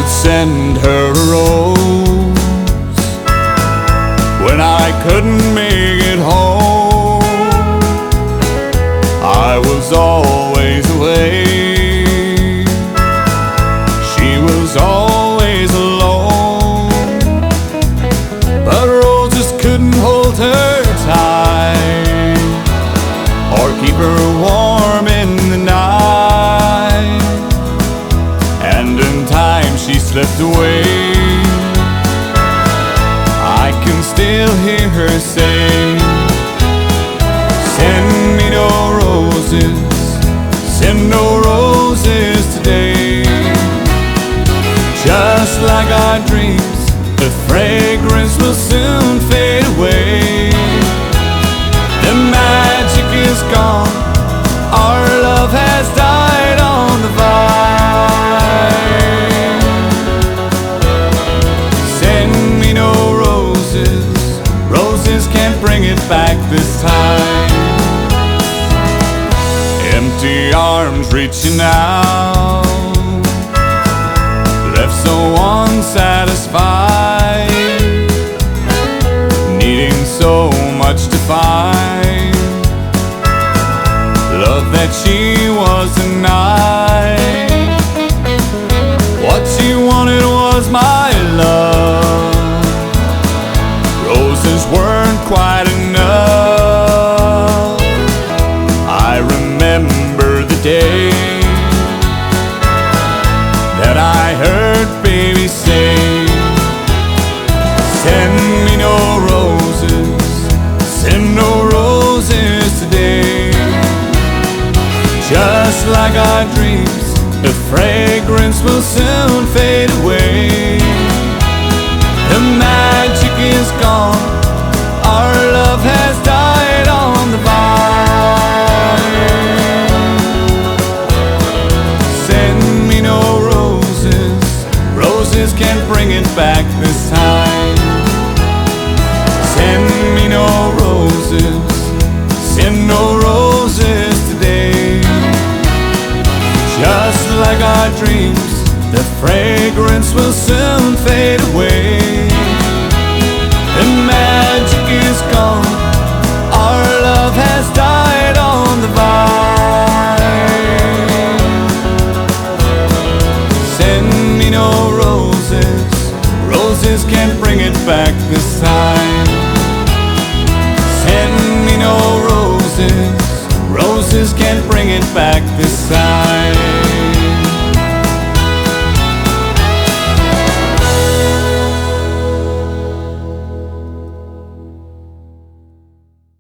would send her a rose when I couldn't make it home. I was always away, she was always alone, but roses couldn't hold her tight or keep her warm in the night. And in time she slipped away. I can still hear her say, send me no roses, send no roses today. Just like our dreams, the fragrance will soon fade away. The magic is gone, our love has died on the vine. Send me no roses, roses can't bring it back this time. Empty arms reaching out, left so unsatisfied, needing so much to find love that she was denied. What she wanted was my love, roses weren't quite enough. I remember the day that I heard baby say, send me no roses, send no roses today. Just like our dreams, the fragrance will soon fade away. The magic is gone, our love has died on the vine. Send me no roses, roses can't bring it back this time. Send me no roses, send no roses today. Just like our dreams, the fragrance will soon fade away. The magic is gone, our love has died on the vine. Send me no roses, roses can't bring it back this time. Send me no roses, roses can't bring it back